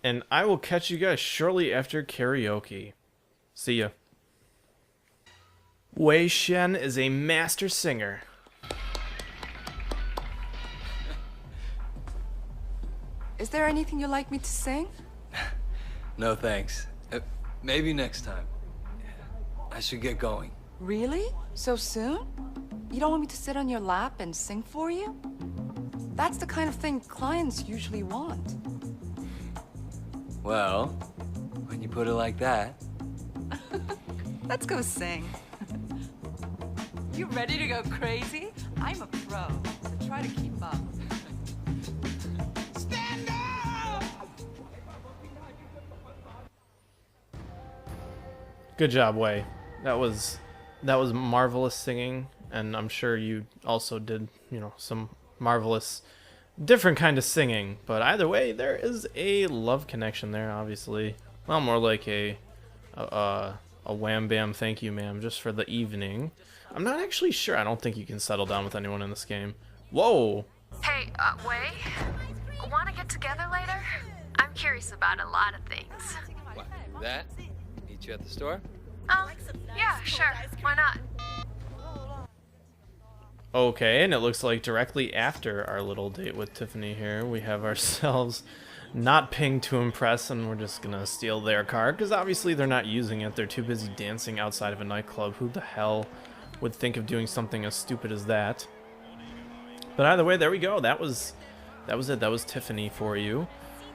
and I will catch you guys shortly after karaoke. See ya. Wei Shen is a master singer. Is there anything you'd like me to sing? No thanks. Maybe next time. I should get going. Really? So soon? You don't want me to sit on your lap and sing for you? That's the kind of thing clients usually want. Well, when you put it like that. Let's go sing. You ready to go crazy? I'm a pro, so try to keep up. Stand up! Good job, Wei. That was marvelous singing, and I'm sure you also did, some marvelous different kind of singing. But either way, there is a love connection there, obviously. Well, more like a wham bam thank you ma'am just for the evening. I'm not actually sure. I don't think you can settle down with anyone in this game. Whoa. Hey, Wei? Wanna get together later? I'm curious about a lot of things. What? That? Meet you at the store? Yeah, sure. Why not? Okay, and it looks like directly after our little date with Tiffany here, we have ourselves not pinged to impress, and we're just gonna steal their car, because obviously they're not using it. They're too busy dancing outside of a nightclub. Who the hell would think of doing something as stupid as that? But either way, there we go. That was it. That was Tiffany for you.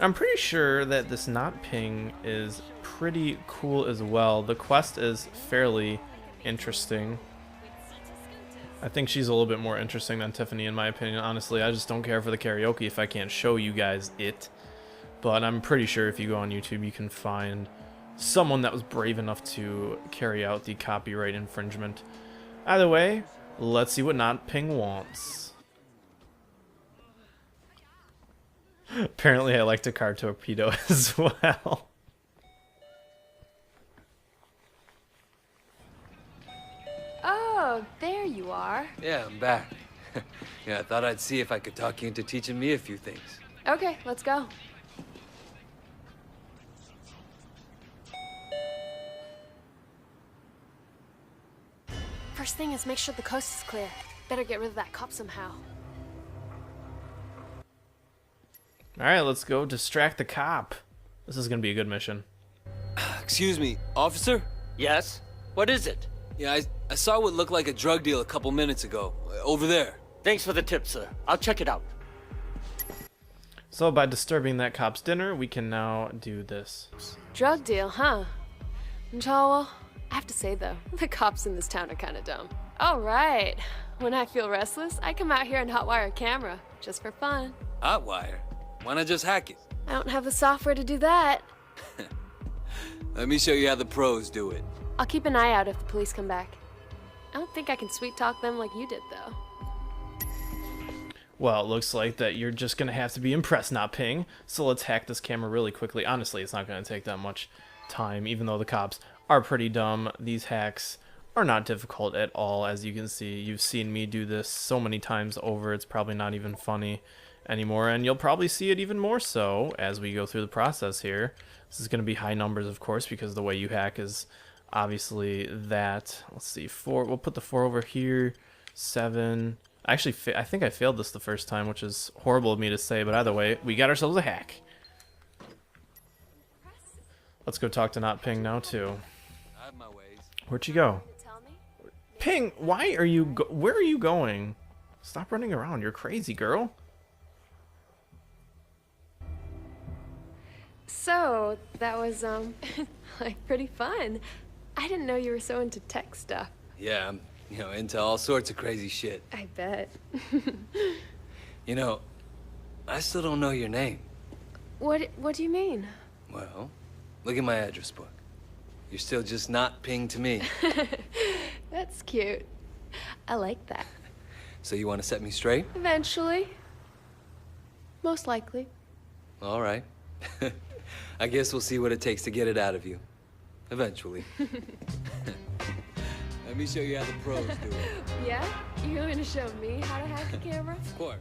I'm pretty sure that this not ping is pretty cool as well. The quest is fairly interesting. I think she's a little bit more interesting than Tiffany in my opinion. Honestly, I just don't care for the karaoke if I can't show you guys it. But I'm pretty sure if you go on YouTube, you can find someone that was brave enough to carry out the copyright infringement. Either way, let's see what not ping wants. Apparently I like to car torpedo as well. Oh, there you are. Yeah, I'm back. Yeah, I thought I'd see if I could talk you into teaching me a few things. Okay, let's go. First thing is make sure the coast is clear. Better get rid of that cop somehow. Alright, let's go distract the cop. This is gonna be a good mission. Excuse me, officer? Yes? What is it? Yeah, I saw what looked like a drug deal a couple minutes ago. Over there. Thanks for the tip, sir. I'll check it out. So by disturbing that cop's dinner, we can now do this. Drug deal, huh? Well, I have to say though, the cops in this town are kind of dumb. All right. When I feel restless, I come out here and hotwire a camera, just for fun. Hotwire? Why not just hack it? I don't have the software to do that. Let me show you how the pros do it. I'll keep an eye out if the police come back. I don't think I can sweet talk them like you did, though. Well, it looks like that you're just gonna have to be impressed, not ping. So let's hack this camera really quickly. Honestly, it's not gonna take that much time, even though the cops are pretty dumb. These hacks are not difficult at all, as you can see. You've seen me do this so many times over, it's probably not even funny anymore, and you'll probably see it even more so as we go through the process here. This is going to be high numbers, of course, because the way you hack is obviously that. Let's see, 4. We'll put the 4 over here. 7. Actually, I think I failed this the first time, which is horrible of me to say, but either way, we got ourselves a hack. Let's go talk to Not Ping now, too. I have my ways. Where'd you go? Tell me? Ping, why are you where are you going? Stop running around, you're crazy, girl. So, that was, like, pretty fun. I didn't know you were so into tech stuff. Yeah, I'm, into all sorts of crazy shit. I bet. I still don't know your name. What do you mean? Well, look at my address book. You're still just not pinged to me. That's cute. I like that. So you want to set me straight? Eventually. Most likely. All right. I guess we'll see what it takes to get it out of you. Eventually. Let me show you how the pros do it. Yeah? You're going to show me how to hack a camera? Of course.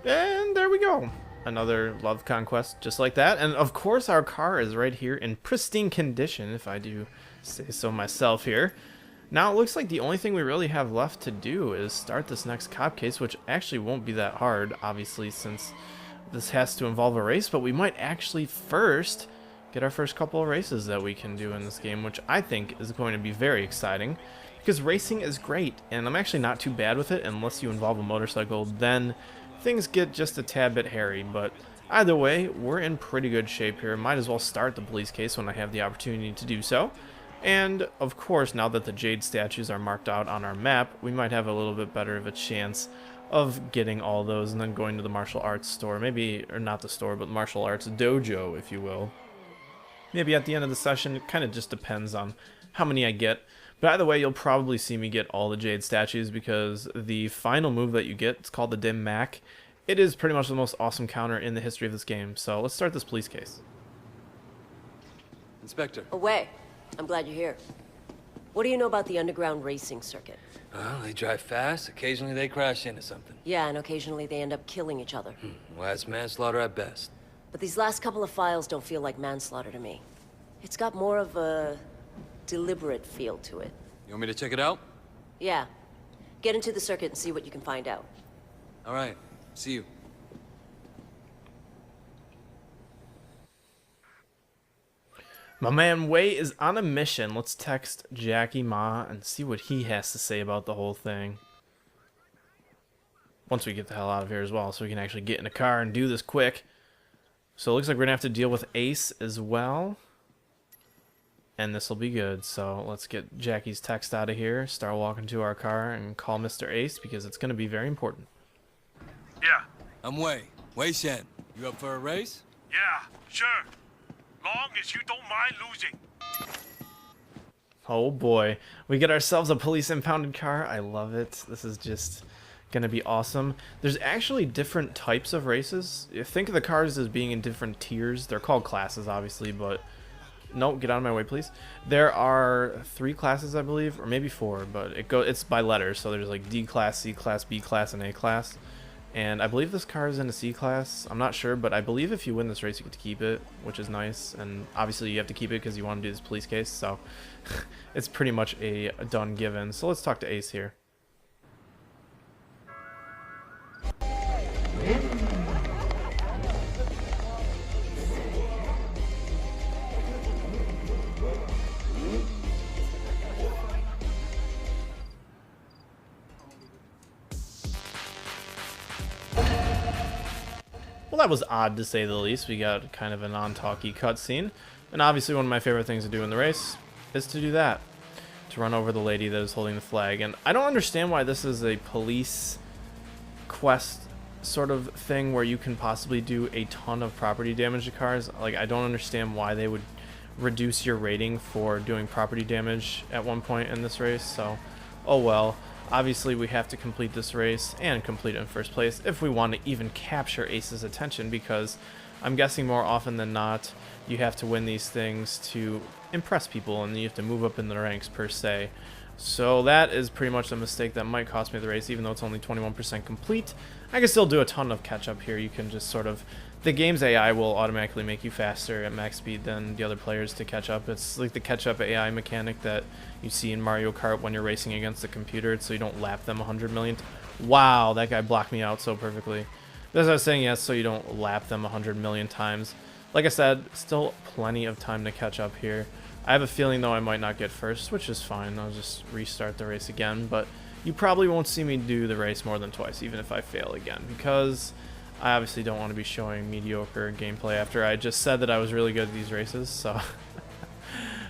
And there we go. Another love conquest just like that. And of course our car is right here in pristine condition, if I do say so myself here. Now it looks like the only thing we really have left to do is start this next cop case, which actually won't be that hard, obviously, since this has to involve a race, but we might actually first get our first couple of races that we can do in this game, which I think is going to be very exciting, because racing is great, and I'm actually not too bad with it unless you involve a motorcycle. Then things get just a tad bit hairy, but either way, we're in pretty good shape here. Might as well start the police case when I have the opportunity to do so. And of course, now that the jade statues are marked out on our map, we might have a little bit better of a chance of getting all those and then going to the martial arts store. Maybe, or not the store, but martial arts dojo, if you will. Maybe at the end of the session. It kind of just depends on how many I get. But either way, you'll probably see me get all the jade statues, because the final move that you get, it's called the dim mac. It is pretty much the most awesome counter in the history of this game. So let's start this police case. Inspector. Wei, I'm glad you're here. What do you know about the underground racing circuit? Well, they drive fast. Occasionally they crash into something. Yeah, and occasionally they end up killing each other. Well, that's manslaughter at best. But these last couple of files don't feel like manslaughter to me. It's got more of a deliberate feel to it. You want me to check it out? Yeah. Get into the circuit and see what you can find out. All right. See you. My man Wei is on a mission. Let's text Jackie Ma and see what he has to say about the whole thing. Once we get the hell out of here as well, so we can actually get in a car and do this quick. So it looks like we're going to have to deal with Ace as well. And this will be good. So let's get Jackie's text out of here, start walking to our car, and call Mr. Ace, because it's going to be very important. Yeah, I'm Wei Shen. You up for a race? yeah, sure. Long as you don't mind losing. Oh boy. We get ourselves a police impounded car. I love it. This is just going to be awesome. There's actually different types of races. You think of the cars as being in different tiers. They're called classes, obviously, but... No, get out of my way, please. There are 3 classes, I believe, or maybe 4, but it's by letters. So there's like D class, C class, B class, and A class. And I believe this car is in a C class. I'm not sure, but I believe if you win this race, you get to keep it, which is nice. And obviously, you have to keep it because you want to do this police case. So it's pretty much a done given. So let's talk to Ace here. Well, that was odd to say the least. We got kind of a non-talky cutscene. And obviously one of my favorite things to do in the race is to do that. To run over the lady that is holding the flag. And I don't understand why this is a police quest sort of thing where you can possibly do a ton of property damage to cars. Like, I don't understand why they would reduce your rating for doing property damage at one point in this race. So, oh well. Obviously, we have to complete this race and complete it in first place if we want to even capture Ace's attention, because I'm guessing more often than not, you have to win these things to impress people, and you have to move up in the ranks per se. So that is pretty much a mistake that might cost me the race, even though it's only 21% complete. I can still do a ton of catch up here. You can just sort of... The game's AI will automatically make you faster at max speed than the other players to catch up. It's like the catch up AI mechanic that you see in Mario Kart when you're racing against the computer, so you don't lap them 100 million. Wow, that guy blocked me out so perfectly. As I was saying, yes, so you don't lap them 100 million times. Like I said, still plenty of time to catch up here. I have a feeling, though, I might not get first, which is fine. I'll just restart the race again, but you probably won't see me do the race more than twice, even if I fail again, because I obviously don't want to be showing mediocre gameplay after I just said that I was really good at these races, so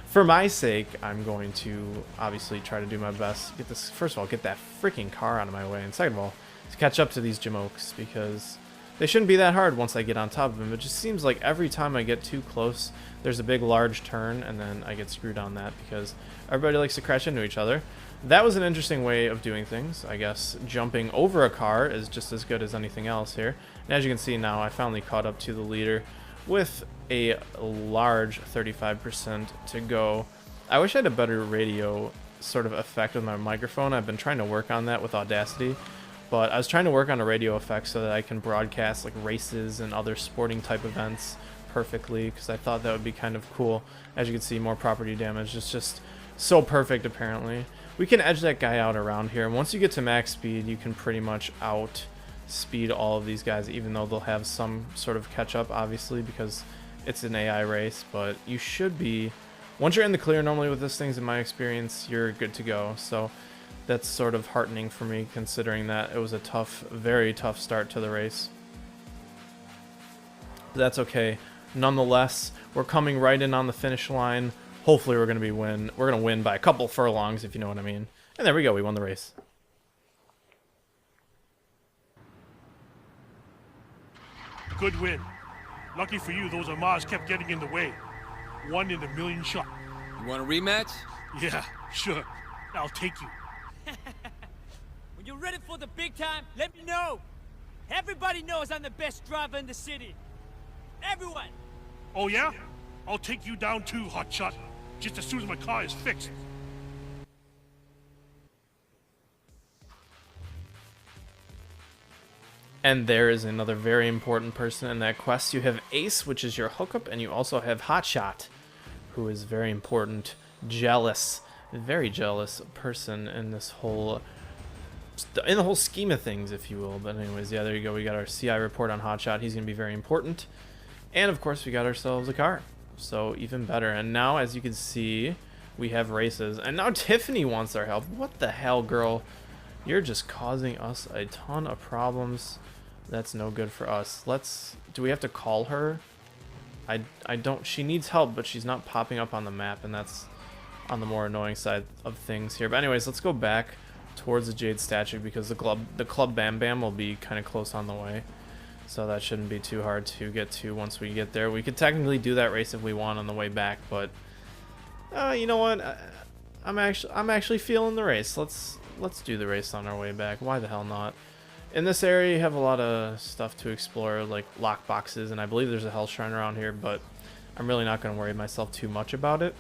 for my sake, I'm going to obviously try to do my best. Get this, first of all, get that freaking car out of my way, and second of all, to catch up to these jamokes, because they shouldn't be that hard once I get on top of them. It just seems like every time I get too close, there's a big large turn, and then I get screwed on that because everybody likes to crash into each other. That was an interesting way of doing things. I guess jumping over a car is just as good as anything else here. And as you can see now, I finally caught up to the leader with a large 35% to go. I wish I had a better radio sort of effect with my microphone. I've been trying to work on that with Audacity, But I was trying to work on a radio effect so that I can broadcast like races and other sporting type events perfectly, because I thought that would be kind of cool. As you can see, more property damage. It's just so perfect apparently. We can edge that guy out around here, and once you get to max speed, you can pretty much outspeed all of these guys, even though they'll have some sort of catch up, obviously, because it's an AI race. But you should be, once you're in the clear normally with this things, in my experience, you're good to go. So that's sort of heartening for me, considering that it was a tough, very tough start to the race. But that's okay. Nonetheless, we're coming right in on the finish line. Hopefully we're going to win by a couple furlongs, if you know what I mean. And there we go, we won the race. Good win. Lucky for you, those Amars kept getting in the way. 1 in a million shot. You want a rematch? Yeah, sure. I'll take you. When you're ready for the big time, let me know. Everybody knows I'm the best driver in the city. Everyone. Oh yeah? I'll take you down too, hotshot. Just as soon as my car is fixed. And there is another very important person in that quest. You have Ace, which is your hookup, and you also have Hotshot, who is very important, jealous, very jealous person in this whole, in the whole scheme of things, if you will. But anyways, yeah, there you go. We got our CI report on Hotshot. He's going to be very important. And of course, we got ourselves a car. So even better. And now, as you can see, we have races. And now Tiffany wants our help. What the hell, girl? You're just causing us a ton of problems. That's no good for us. Do we have to call her? I don't, she needs help, but she's not popping up on the map, and that's on the more annoying side of things here. But anyways, let's go back towards the Jade statue, because the Club Bam Bam will be kind of close on the way. So that shouldn't be too hard to get to once we get there. We could technically do that race if we want on the way back, but you know what? I'm actually feeling the race. Let's do the race on our way back. Why the hell not? In this area, you have a lot of stuff to explore, like lock boxes, and I believe there's a hell shrine around here, but I'm really not going to worry myself too much about it.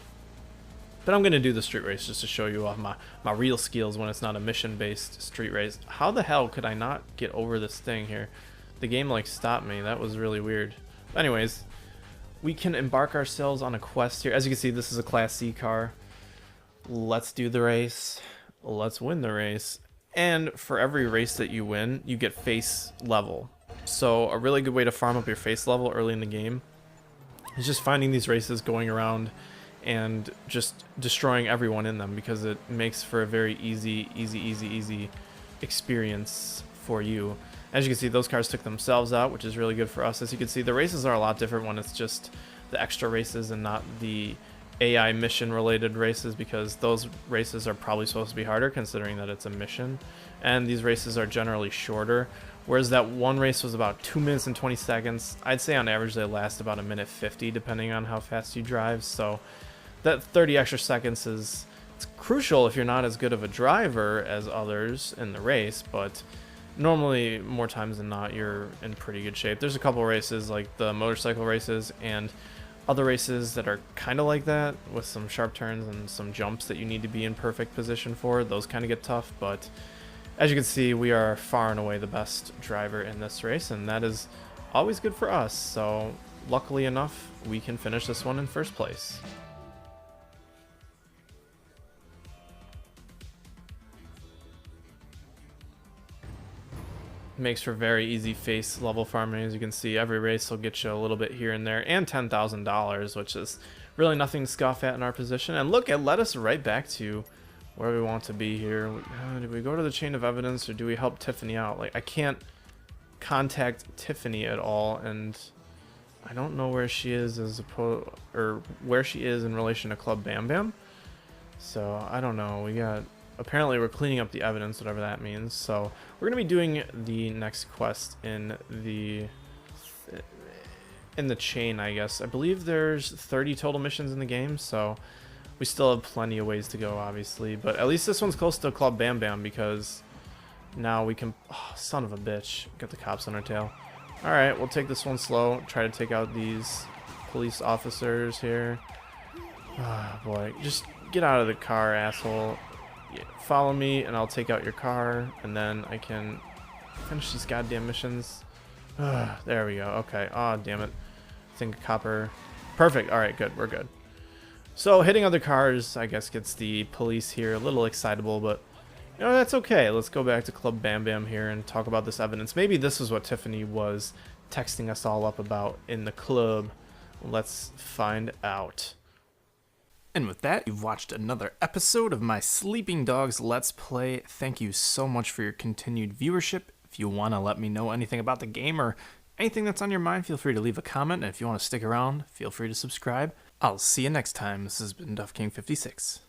But I'm going to do the street race just to show you off my real skills when it's not a mission-based street race. How the hell could I not get over this thing here? The game like stopped me. That was really weird. But anyways, we can embark ourselves on a quest here. As you can see, this is a Class C car. Let's do the race. Let's win the race. And for every race that you win, you get face level. So a really good way to farm up your face level early in the game is just finding these races, going around and just destroying everyone in them, because it makes for a very easy experience for you. As you can see, those cars took themselves out, which is really good for us. As you can see, the races are a lot different when it's just the extra races and not the AI mission related races, because those races are probably supposed to be harder considering that it's a mission, and these races are generally shorter, whereas that one race was about 2 minutes and 20 seconds. I'd say on average they last about 1:50 depending on how fast you drive, so that 30 extra seconds it's crucial if you're not as good of a driver as others in the race, but normally more times than not you're in pretty good shape. There's a couple races like the motorcycle races and other races that are kind of like that, with some sharp turns and some jumps that you need to be in perfect position for. Those kind of get tough, but as you can see, we are far and away the best driver in this race, and that is always good for us. So luckily enough, we can finish this one in first place. Makes for very easy face level farming. As you can see, every race will get you a little bit here and there, and $10,000, which is really nothing to scoff at in our position. And look, it led us right back to where we want to be here. Do we go to the chain of evidence, or do we help Tiffany out? Like, I can't contact Tiffany at all, and I don't know where she is where she is in relation to Club Bam Bam. So I don't know. Apparently we're cleaning up the evidence, whatever that means. So we're going to be doing the next quest in the chain, I guess. I believe there's 30 total missions in the game, so we still have plenty of ways to go, obviously. But at least this one's close to Club Bam Bam, because now we can... Oh, son of a bitch. Got the cops on our tail. Alright, we'll take this one slow. Try to take out these police officers here. Oh, boy. Just get out of the car, asshole. Yeah, follow me and I'll take out your car, and then I can Finish these goddamn missions. There we go. Okay. Oh, damn it. Think copper. Perfect. All right, good. We're good. So hitting other cars, I guess, gets the police here a little excitable, but you know, that's okay. Let's go back to Club Bam Bam here and talk about this evidence. Maybe this is what Tiffany was texting us all up about in the club. Let's find out. And with that, you've watched another episode of my Sleeping Dogs Let's Play. Thank you so much for your continued viewership. If you want to let me know anything about the game or anything that's on your mind, feel free to leave a comment. And if you want to stick around, feel free to subscribe. I'll see you next time. This has been Duff King 56.